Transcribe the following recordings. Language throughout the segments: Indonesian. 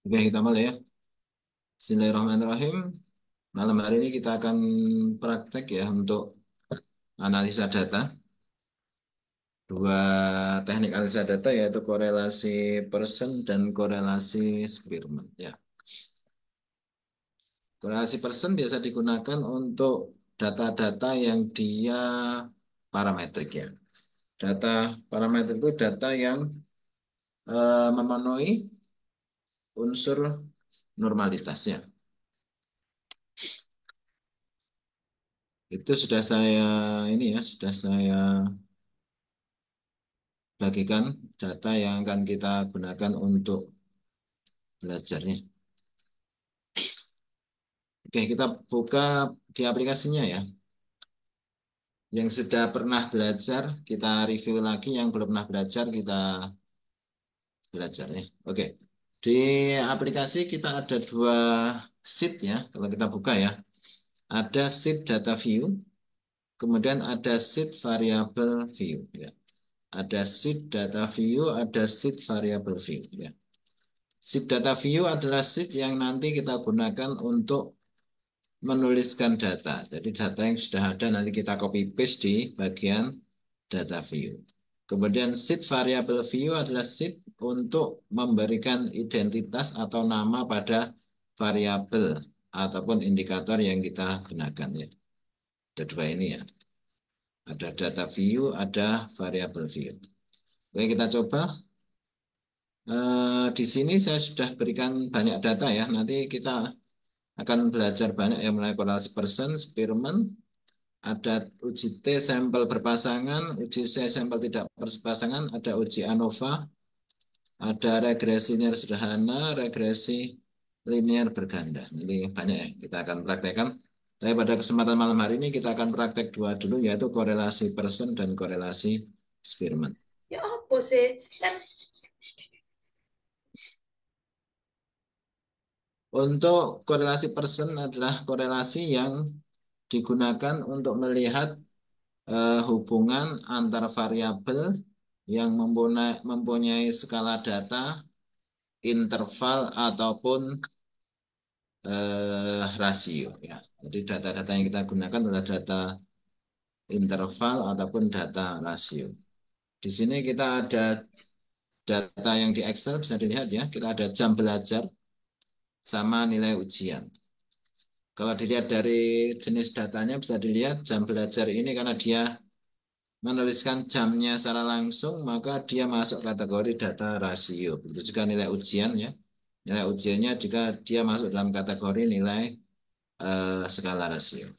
Oke, kita mulai ya. Bismillahirrahmanirrahim. Malam hari ini kita akan praktek ya untuk analisa data. Dua teknik analisa data yaitu korelasi person dan korelasi Spearman. Ya, korelasi person biasa digunakan untuk data-data yang dia parametrik ya. Data parametrik itu data yang memenuhi unsur normalitasnya. Itu sudah saya ini ya, sudah saya bagikan data yang akan kita gunakan untuk belajarnya. Oke, kita buka di aplikasinya ya. Yang sudah pernah belajar, kita review lagi. Yang belum pernah belajar, kita belajar ya. Oke, di aplikasi kita ada dua sheet ya. Kalau kita buka ya, ada sheet data view, kemudian ada sheet variable view ya. Ada sheet data view, ada sheet variable view ya. Sheet data view adalah sheet yang nanti kita gunakan untuk menuliskan data. Jadi data yang sudah ada nanti kita copy paste di bagian data view. Kemudian sheet variable view adalah sheet untuk memberikan identitas atau nama pada variabel ataupun indikator yang kita gunakan ya. Ada dua ini ya. Ada data view, ada variable view. Oke, kita coba. Di sini saya sudah berikan banyak data ya. Nanti kita akan belajar banyak yang mulai korelasi person, Spearman, ada uji T sampel berpasangan, uji C sampel tidak berpasangan, ada uji ANOVA, ada regresi linear sederhana, regresi linear berganda. Ini banyak ya, kita akan praktekkan. Tapi pada kesempatan malam hari ini kita akan praktek dua dulu, yaitu korelasi person dan korelasi Spearman. Ya apa sih? Kan Untuk korelasi person adalah korelasi yang digunakan untuk melihat hubungan antar variabel yang mempunyai skala data, interval ataupun rasio ya. Jadi data-data yang kita gunakan adalah data interval ataupun data rasio. Di sini kita ada data yang di Excel bisa dilihat ya. Kita ada jam belajar sama nilai ujian. Kalau dilihat dari jenis datanya bisa dilihat jam belajar ini karena dia menuliskan jamnya secara langsung, maka dia masuk kategori data rasio. Begitu juga nilai ujian ya. Nilai ujiannya jika dia masuk dalam kategori nilai skala rasio.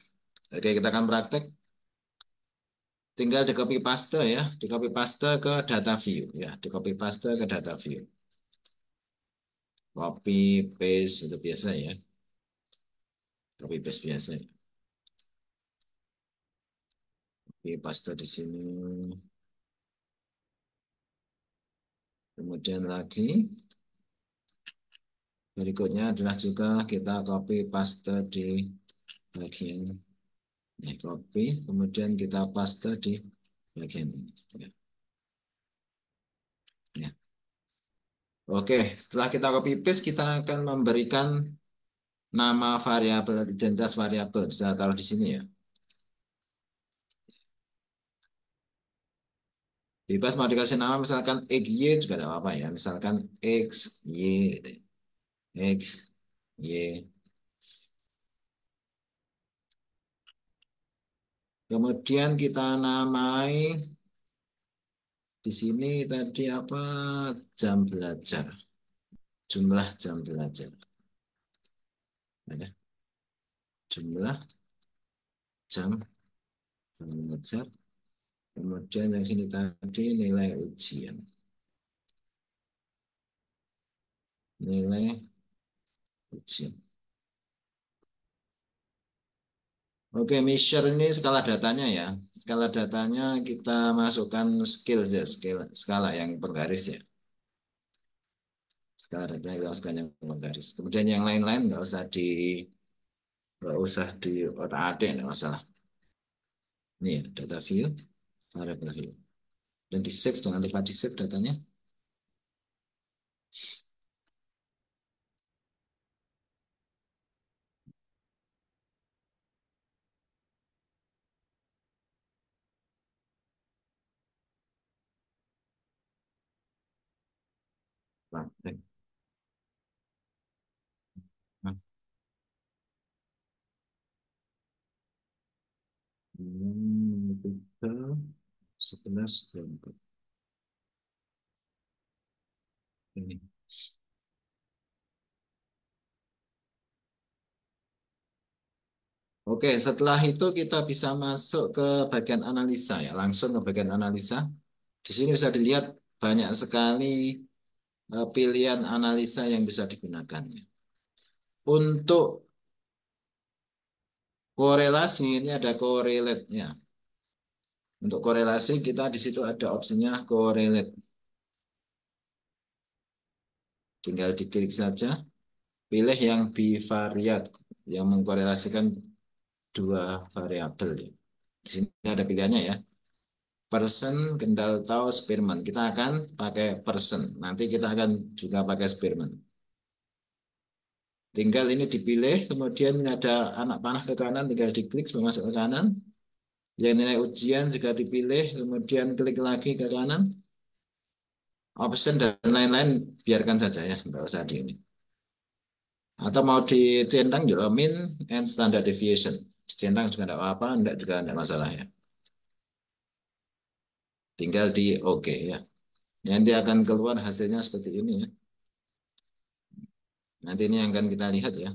Oke, kita akan praktek. Tinggal di copy paste ya, di copy paste ke data view ya, di copy paste ke data view. Copy paste itu biasa ya, copy paste biasa. Ya. Copy paste di sini. Kemudian lagi berikutnya adalah juga kita copy paste di bagian ini, copy, kemudian kita paste di bagian ini. Ya. Ya. Oke, setelah kita copy paste, kita akan memberikan nama variabel, identitas variabel. Bisa taruh di sini ya. Bebas mau dikasih nama misalkan X, Y juga tidak apa-apa ya. Misalkan X, Y, gitu. X, Y. Kemudian kita namai di sini tadi apa? Jam belajar. Jumlah jam belajar. Ya. Jumlah jam belajar. Kemudian yang sini tadi nilai ujian. Nilai ujian. Oke, measure ini skala datanya ya. Skala datanya kita masukkan skill ya, skala yang bergaris ya. Skala datanya kita masukkan yang bergaris. Kemudian yang lain-lain nggak usah di otak-atik, nggak masalah. Ini ya, data view, variable view. Dan di save, jangan lupa di save datanya. praktek. Nah, 3, 11, 24. Ini. Oke, setelah itu kita bisa masuk ke bagian analisa ya, langsung ke bagian analisa. Di sini bisa dilihat banyak sekali pilihan analisa yang bisa digunakan. Untuk korelasi ini ada correlate-nya. Untuk korelasi kita di situ ada opsinya correlate. Tinggal diklik saja, pilih yang bivariate yang mengkorelasikan dua variabel. Di sini ada pilihannya ya. Person, kendal tahu, Spearman. Kita akan pakai person. Nanti kita akan juga pakai Spearman. Tinggal ini dipilih, kemudian ini ada anak panah ke kanan, tinggal diklik supaya masuk ke kanan. Yang nilai ujian juga dipilih, kemudian klik lagi ke kanan. Option dan lain-lain biarkan saja ya, nggak usah di ini. Atau mau dicentang juga min and standard deviation. Dicentang juga tidak apa-apa, enggak juga tidak masalah ya. Tinggal di OK ya. Nanti akan keluar hasilnya seperti ini ya. Nanti ini yang akan kita lihat ya.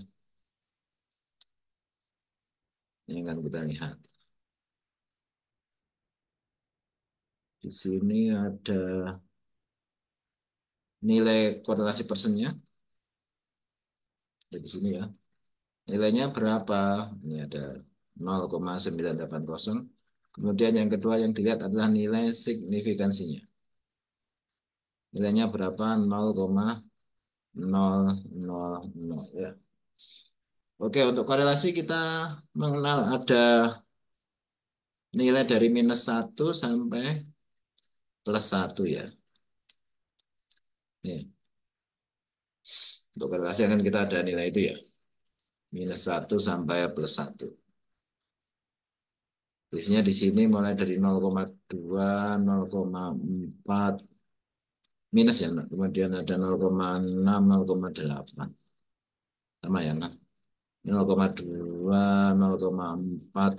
Ini akan kita lihat. Di sini ada nilai korelasi persennya. Di sini ya. Nilainya berapa? Ini ada 0,980. Kemudian yang kedua yang dilihat adalah nilai signifikansinya. Nilainya berapa? 0,000 ya. Oke, untuk korelasi kita mengenal ada nilai dari -1 sampai +1 ya. Nih, untuk korelasi kan kita ada nilai itu ya. -1 sampai +1. Biasanya di sini mulai dari 0,2, 0,4, minus ya. Kemudian ada 0,6, 0,8. Sama ya, nah. 0,2, 0,4,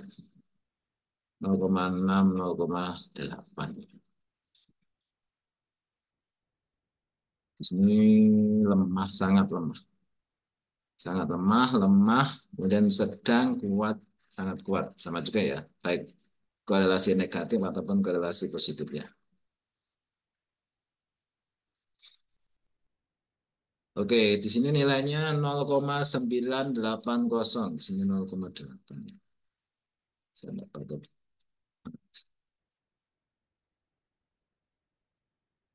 0,6, 0,8. Di sini lemah, sangat lemah. Sangat lemah, lemah, kemudian sedang, kuat, sangat kuat. Sama juga ya, baik korelasi negatif ataupun korelasi positif ya. Oke, di sini nilainya 0,980. Di sini 0,8. Saya tidak pakai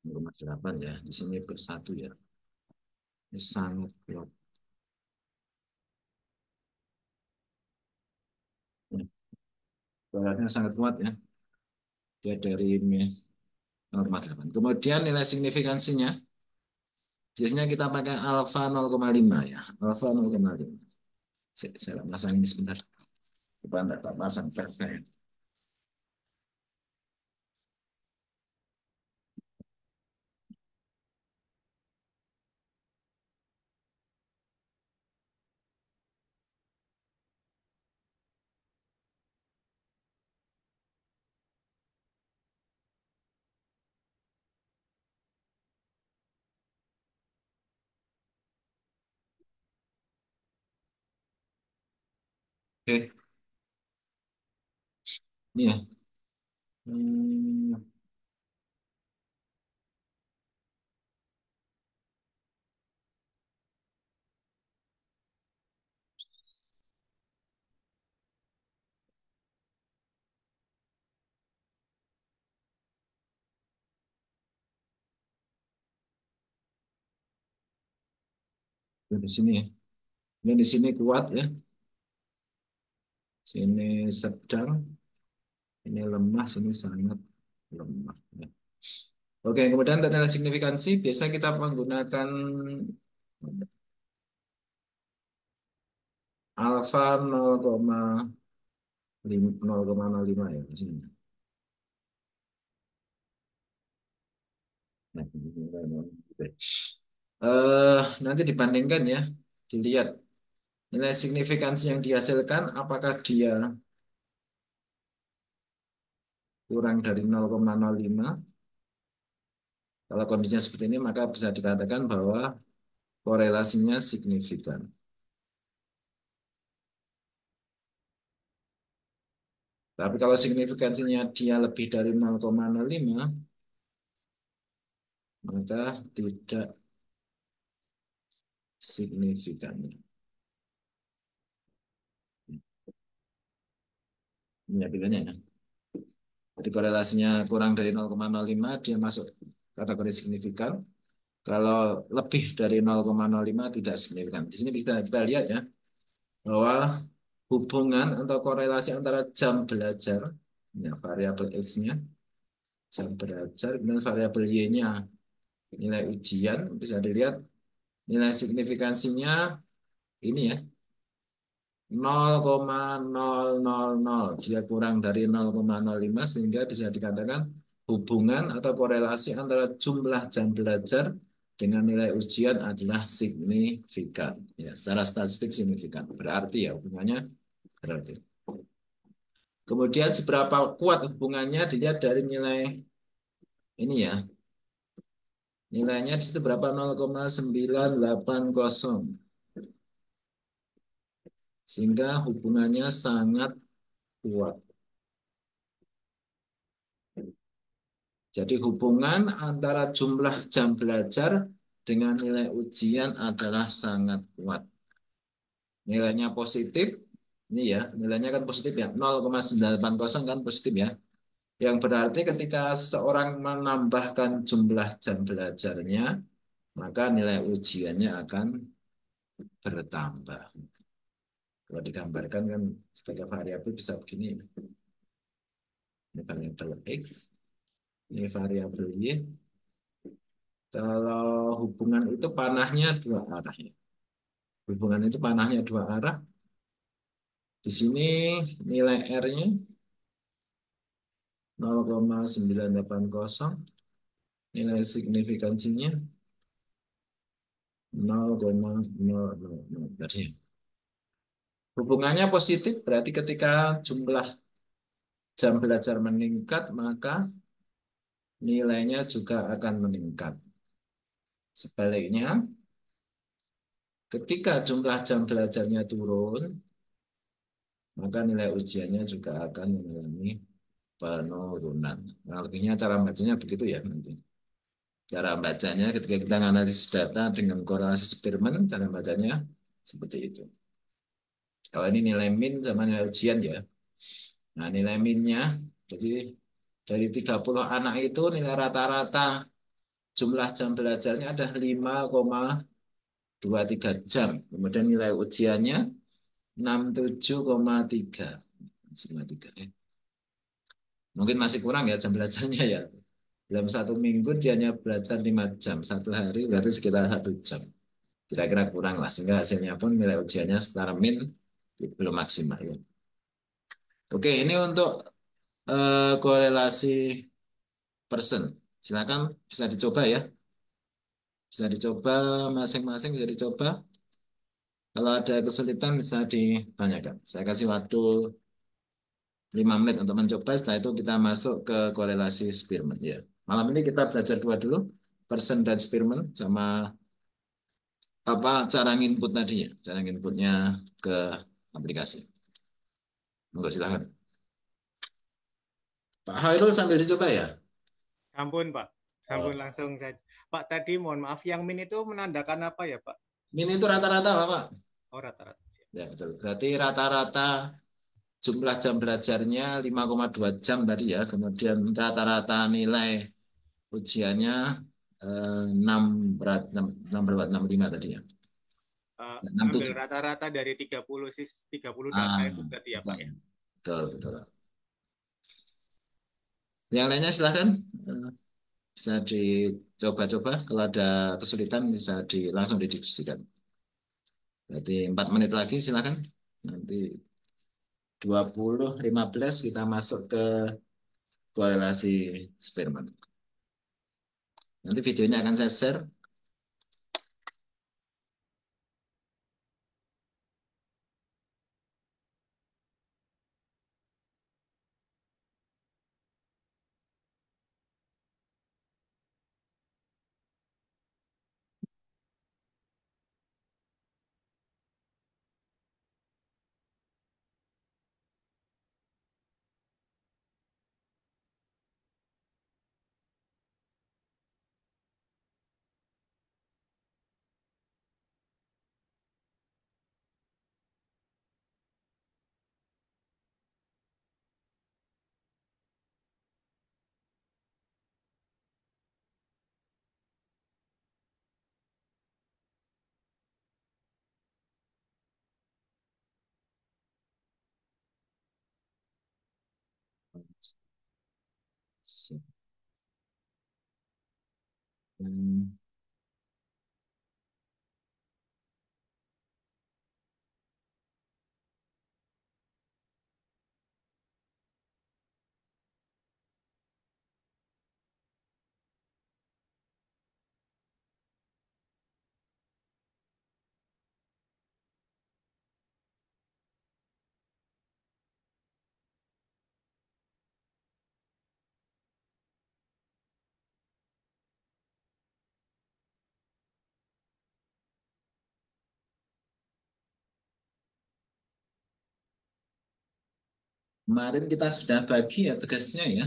0,8 ya. Di sini +1 ya. Ini sangat kuat. Ya, korelasinya sangat kuat ya. Dia dari 0,8. Kemudian nilai signifikansinya, biasanya kita pakai alfa 0,5 ya. Alfa 0,5. Saya pasang ini sebentar. Coba enggak tak pasang perfect. Oke, ini ya. Hmm, di sini ya. Ini di sini kuat ya. Sini sedang, ini lemah, sini sangat lemah. Ya. Oke, kemudian tanda signifikansi biasa kita menggunakan alfa 0,05 ya di sini. Nah, ini. Nanti dibandingkan ya, dilihat nilai signifikansi yang dihasilkan, apakah dia kurang dari 0,05. Kalau kondisinya seperti ini, maka bisa dikatakan bahwa korelasinya signifikan. Tapi kalau signifikansinya dia lebih dari 0,05, maka tidak signifikan. Ini pilihannya ya. Jadi korelasinya kurang dari 0,05, dia masuk kategori signifikan. Kalau lebih dari 0,05 tidak signifikan. Di sini bisa kita lihat ya, bahwa hubungan atau korelasi antara jam belajar, ya, variabel X-nya, jam belajar, dan variabel Y-nya, nilai ujian, bisa dilihat nilai signifikansinya ini ya, 0,000. Dia kurang dari 0,05 sehingga bisa dikatakan hubungan atau korelasi antara jumlah jam belajar dengan nilai ujian adalah signifikan. Ya, secara statistik signifikan. Berarti ya hubungannya berarti. Kemudian seberapa kuat hubungannya dilihat dari nilai ini ya. Nilainya di situ berapa? 0,980. Sehingga hubungannya sangat kuat. Jadi hubungan antara jumlah jam belajar dengan nilai ujian adalah sangat kuat. Nilainya positif, ini ya, nilainya kan positif ya, 0,980 kan positif ya. Yang berarti ketika seorang menambahkan jumlah jam belajarnya, maka nilai ujiannya akan bertambah. Kalau digambarkan kan sebagai variabel bisa begini. Ini variabel X, ini variabel Y. Kalau hubungan itu panahnya dua arah ya. Hubungan itu panahnya dua arah. Di sini nilai R-nya 0,980, nilai signifikansinya 0,000 tadi. Hubungannya positif, berarti ketika jumlah jam belajar meningkat, maka nilainya juga akan meningkat. Sebaliknya, ketika jumlah jam belajarnya turun, maka nilai ujiannya juga akan mengalami penurunan. Nah, lebihnya cara bacanya begitu ya nanti. Cara bacanya ketika kita analisis data dengan korelasi Spearman, cara bacanya seperti itu. Kalau ini nilai min sama nilai ujian ya. Nah, nilai minnya, jadi dari 30 anak itu nilai rata-rata jumlah jam belajarnya ada 5,23 jam. Kemudian nilai ujiannya 67,3. Mungkin masih kurang ya jam belajarnya ya. Dalam satu minggu dia hanya belajar 5 jam. Satu hari berarti sekitar 1 jam. Kira-kira kurang lah. Sehingga hasilnya pun nilai ujiannya secara min belum maksimal. Ya. Oke, ini untuk korelasi person. Silakan bisa dicoba ya. Bisa dicoba masing-masing, bisa dicoba. Kalau ada kesulitan bisa ditanyakan. Saya kasih waktu 5 menit untuk mencoba. Setelah itu kita masuk ke korelasi Spearman. Ya. Malam ini kita belajar dua dulu. Person dan Spearman sama apa cara nginput tadi ya. Cara nginputnya ke aplikasi. Monggo silakan. Pak Hairul sambil dicoba ya. Sampun, Pak. Sampun Oh. langsung saja. Pak, tadi mohon maaf, yang min itu menandakan apa ya, Pak? Min itu rata-rata Pak. Oh, rata-rata. Ya betul. Berarti rata-rata jumlah jam belajarnya 5,2 jam tadi ya. Kemudian rata-rata nilai ujiannya 6 berat 6 berapa 65 tadi ya. Ambil 67. rata-rata dari 30 data Ah, itu berarti ya, betul, Pak ya. betul, betul. Yang lainnya silahkan bisa dicoba-coba. Kalau ada kesulitan bisa langsung didiskusikan. Berarti 4 menit lagi silahkan. Nanti 20.15 kita masuk ke korelasi Spearman. Nanti videonya akan saya share. Hmm, Kemarin kita sudah bagi ya tugasnya ya.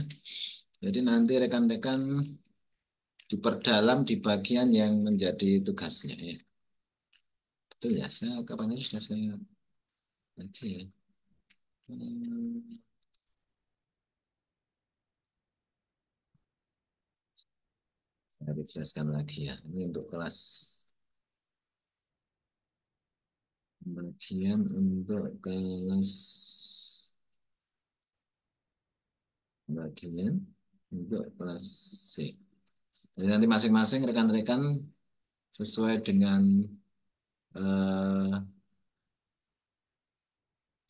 Jadi nanti rekan-rekan diperdalam di bagian yang menjadi tugasnya ya. Betul ya, saya kapan itu sudah saya bagi ya. Hmm, saya refreshkan lagi ya. Ini untuk kelas bagian untuk kelas bagian untuk kelas C. Jadi nanti masing-masing rekan-rekan sesuai dengan eh,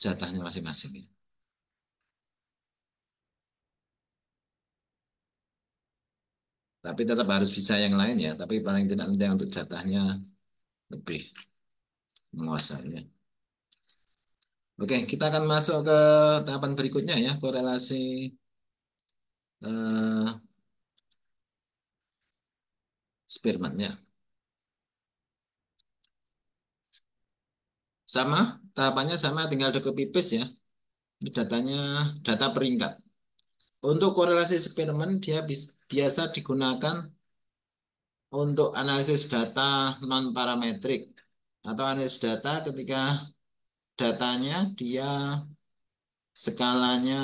jatahnya masing-masing ya. Tapi tetap harus bisa yang lain ya. Tapi paling tidak nanti untuk jatahnya lebih menguasai ya. Oke, kita akan masuk ke tahapan berikutnya ya, korelasi eh, Spearman ya. Sama, tahapannya sama, tinggal di copy paste ya. Ini datanya data peringkat. Untuk korelasi Spearman dia biasa digunakan untuk analisis data non parametrik atau analisis data ketika datanya dia skalanya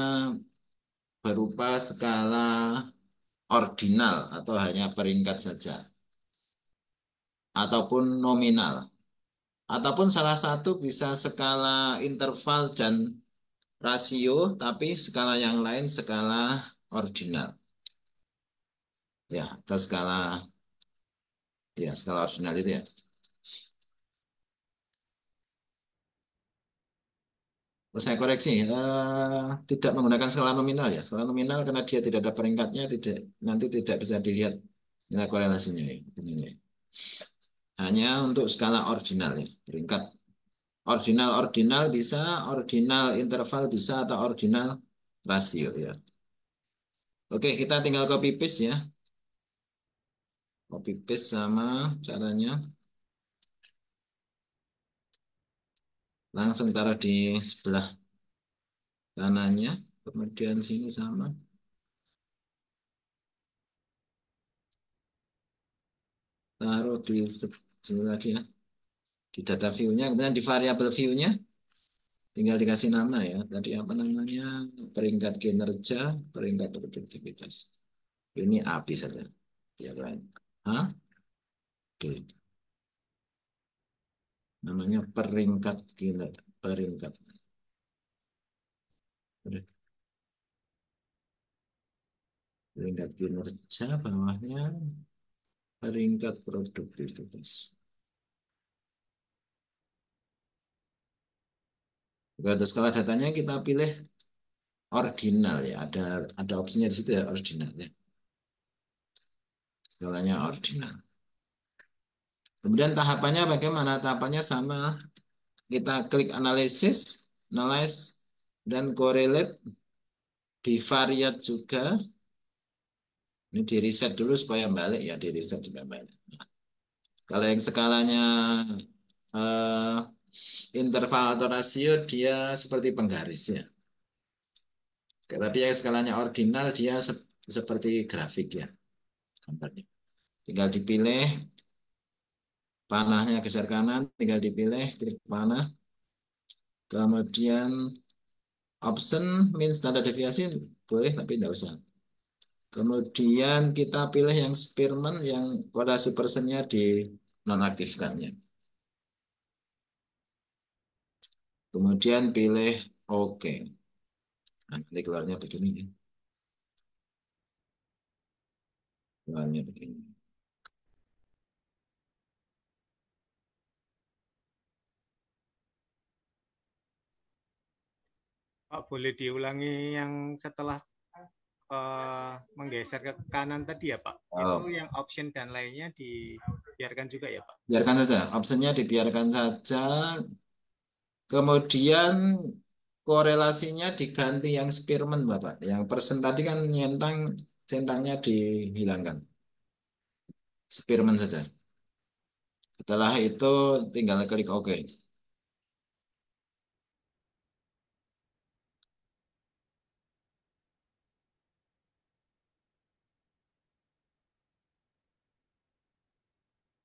berupa skala ordinal atau hanya peringkat saja ataupun nominal ataupun salah satu bisa skala interval dan rasio tapi skala yang lain skala ordinal ya atau skala ordinal itu ya. Oh, saya koreksi, tidak menggunakan skala nominal ya. Skala nominal karena dia tidak ada peringkatnya, nanti tidak bisa dilihat nilai korelasinya ya. Ini. Hanya untuk skala ordinal ya, peringkat. Ordinal-ordinal bisa, ordinal interval bisa, atau ordinal rasio ya. Oke, kita tinggal copy paste ya. Copy paste sama caranya. Langsung taruh di sebelah kanannya. Kemudian sini sama. Taruh di sini lagi ya. Di data view-nya, kemudian di variable view-nya tinggal dikasih nama ya. Tadi apa namanya? Peringkat kinerja, peringkat produktivitas. Ini A B saja. Ya kan? Hah? B. Namanya peringkat kinerja. Peringkat. Peringkat kinerja, bawahnya peringkat produktivitas. Oke, terus kalau datanya kita pilih ordinal ya. Ada opsinya di situ ya, ordinal ya. Skalanya ordinal. Kemudian tahapannya bagaimana? Tahapannya sama. Kita klik analisis, analyze, dan correlate. Bivariate juga. Ini di reset dulu supaya balik ya, di reset supaya balik. Kalau yang skalanya eh, interval atau rasio, dia seperti penggaris ya. Oke, tapi yang skalanya ordinal, dia seperti grafik ya. Gambarnya. Tinggal dipilih, panahnya geser kanan, tinggal dipilih, klik panah. Kemudian option min standar deviasi boleh tapi tidak usah. Kemudian kita pilih yang Spearman yang korelasi persennya di nonaktifkannya. Kemudian pilih OK. Nah, nanti keluarnya begini. Soalnya begini. Pak, boleh diulangi yang setelah menggeser ke kanan tadi ya, Pak? Itu Oh, yang option dan lainnya dibiarkan juga ya, Pak? biarkan saja. Optionnya dibiarkan saja. Kemudian korelasinya diganti yang Spearman, Bapak. Yang persen tadi kan centangnya dihilangkan. Spearman saja. Setelah itu tinggal klik OK.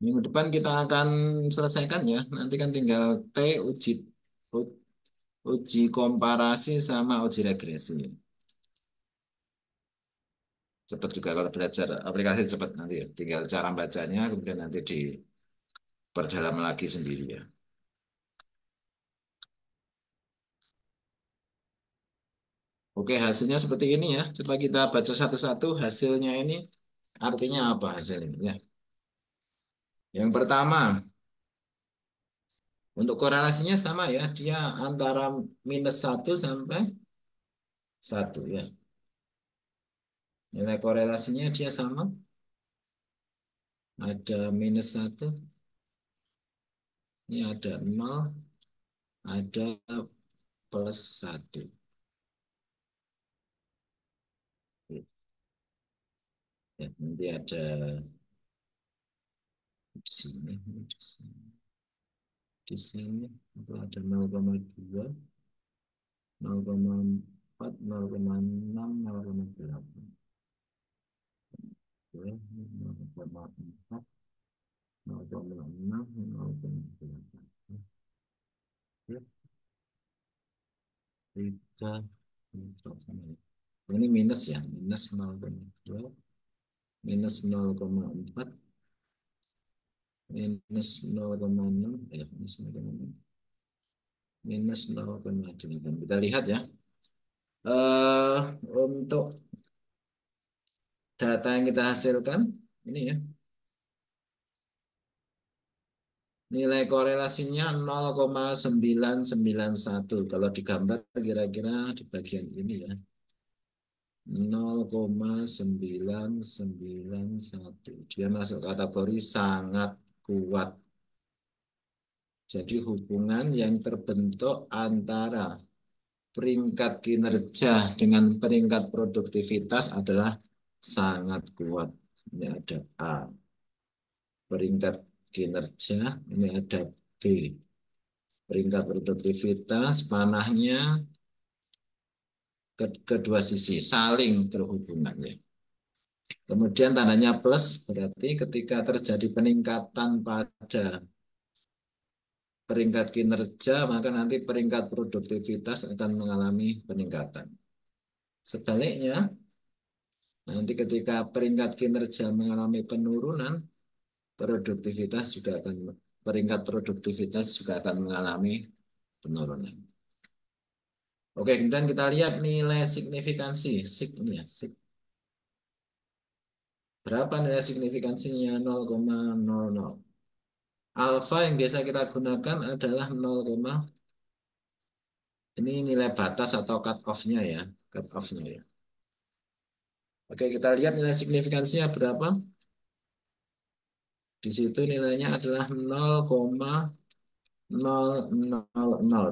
Minggu depan kita akan selesaikan ya. Nanti kan tinggal T u- uji komparasi sama uji regresi. Cepat juga kalau belajar aplikasi cepat nanti ya. Tinggal cara bacanya kemudian nanti diperdalam lagi sendiri ya. Oke, hasilnya seperti ini ya. Coba kita baca satu-satu hasilnya ini artinya apa hasilnya ya. Yang pertama, untuk korelasinya sama ya. Dia antara -1 sampai 1 ya. Nilai korelasinya dia sama. Ada -1, ini ada 0, ada +1. Ya, nanti ada di sini, di sini itu ada 0,2, 0,4, 0,6, 0,8. 0,4, 0,6, 0,8. Tiga, ini minus ya, minus 0,2, minus 0,4, minus 0,6, minus 0,6, minus 0,8. Kita lihat ya. Untuk data yang kita hasilkan, ini ya, nilai korelasinya 0,991. Kalau digambar kira-kira di bagian ini ya. 0,991. Dia masuk kategori sangat kuat. Jadi hubungan yang terbentuk antara peringkat kinerja dengan peringkat produktivitas adalah sangat kuat. Ini ada A. Peringkat kinerja, ini ada B. Peringkat produktivitas, panahnya kedua sisi, saling terhubungan ya. Kemudian tandanya plus, berarti ketika terjadi peningkatan pada peringkat kinerja, maka nanti peringkat produktivitas akan mengalami peningkatan. Sebaliknya, nanti ketika peringkat kinerja mengalami penurunan, peringkat produktivitas juga akan mengalami penurunan. Oke, kemudian kita lihat nilai signifikansi. Ini ya, berapa nilai signifikansinya? 0,00. Alfa yang biasa kita gunakan adalah 0, ini nilai batas atau cut off-nya ya. Cut off-nya ya. Oke, kita lihat nilai signifikansinya berapa. Di situ nilainya adalah 0,000.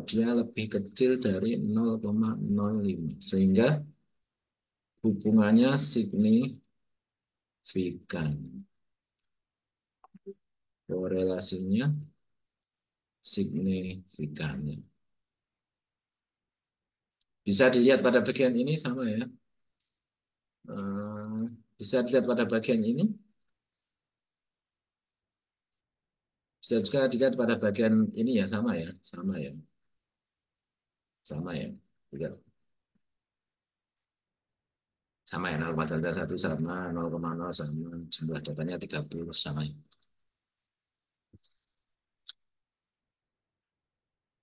Dia lebih kecil dari 0,05. Sehingga hubungannya signifikan. Korelasinya signifikan. Bisa dilihat pada bagian ini sama ya. Bisa dilihat pada bagian ini. Bisa juga dilihat pada bagian ini ya, sama ya. Sama ya. Sama ya. Lihat. Sama ya, 0,1 sama, 0,0 sama. Jumlah datanya 30 sama ya.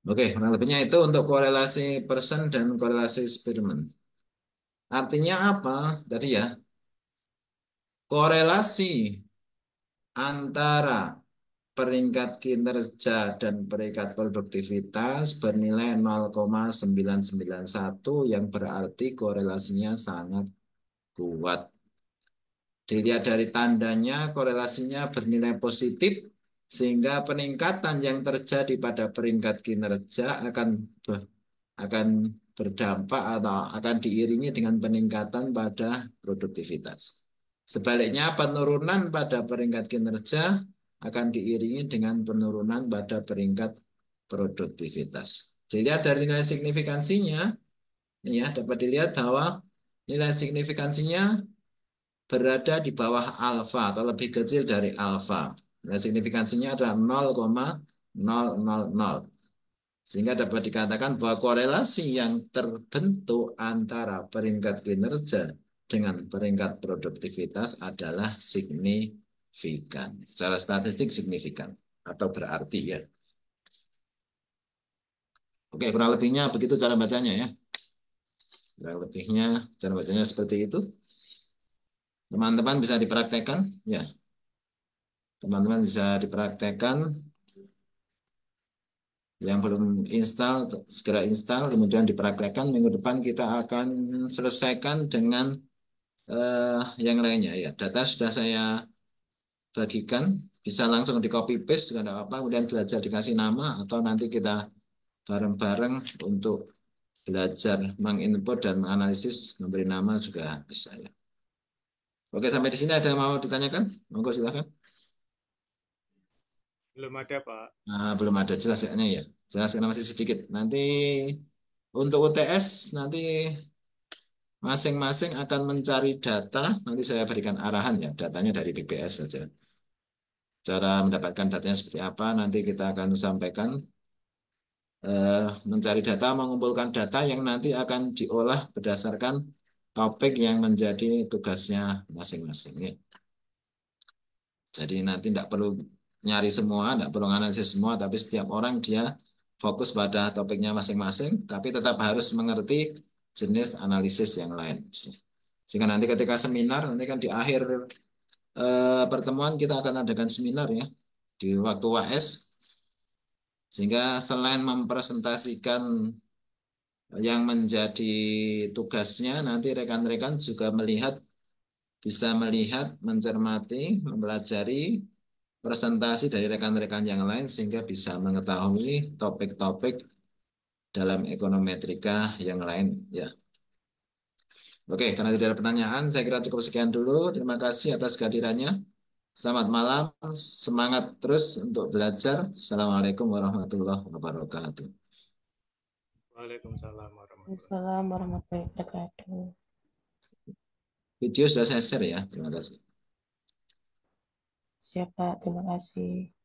Oke, kurang lebihnya itu untuk korelasi persen dan korelasi Spearman. Artinya apa? Tadi ya, Korelasi antara peringkat kinerja dan peringkat produktivitas bernilai 0,991 yang berarti korelasinya sangat kuat. Dilihat dari tandanya korelasinya bernilai positif sehingga peningkatan yang terjadi pada peringkat kinerja akan berdampak atau akan diiringi dengan peningkatan pada produktivitas. Sebaliknya penurunan pada peringkat kinerja akan diiringi dengan penurunan pada peringkat produktivitas. Dilihat dari nilai signifikansinya, ya dapat dilihat bahwa nilai signifikansinya berada di bawah alfa atau lebih kecil dari alfa. Nilai signifikansinya adalah 0,000. Sehingga dapat dikatakan bahwa korelasi yang terbentuk antara peringkat kinerja dengan peringkat produktivitas adalah signifikan. Secara statistik signifikan atau berarti ya. Oke, kurang lebihnya begitu cara bacanya ya. Kurang lebihnya cara bacanya seperti itu. Teman-teman bisa dipraktekkan ya. Teman-teman bisa dipraktekkan. Yang belum install, segera install, kemudian dipraktekkan. Minggu depan kita akan selesaikan dengan yang lainnya ya. Data sudah saya bagikan, bisa langsung di copy paste juga tidak apa-apa, kemudian belajar dikasih nama atau nanti kita bareng-bareng untuk belajar menginput dan menganalisis, memberi nama juga bisa ya. Oke, sampai di sini ada yang mau ditanyakan? Monggo silakan. Belum ada, Pak. Nah, belum ada jelasnya ya. Jelas karena masih sedikit. Nanti untuk UTS nanti masing-masing akan mencari data. Nanti saya berikan arahan ya. Datanya dari BPS saja. Cara mendapatkan datanya seperti apa nanti kita akan sampaikan. Mencari data, mengumpulkan data yang nanti akan diolah berdasarkan topik yang menjadi tugasnya masing-masing. Ya. Jadi nanti tidak perlu nyari semua, tidak perlu analisis semua, tapi setiap orang dia fokus pada topiknya masing-masing, tapi tetap harus mengerti jenis analisis yang lain. Sehingga nanti ketika seminar, nanti kan di akhir pertemuan kita akan adakan seminar ya, di waktu UAS, sehingga selain mempresentasikan yang menjadi tugasnya, nanti rekan-rekan juga bisa melihat, mencermati, mempelajari presentasi dari rekan-rekan yang lain sehingga bisa mengetahui topik-topik dalam ekonometrika yang lain ya. Oke, karena tidak ada pertanyaan, saya kira cukup sekian dulu. Terima kasih atas kehadirannya. Selamat malam, semangat terus untuk belajar. Assalamualaikum warahmatullahi wabarakatuh. Waalaikumsalam warahmatullahi wabarakatuh. Waalaikumsalam warahmatullahi wabarakatuh. Video sudah saya share ya. Terima kasih. Siapa? Terima kasih.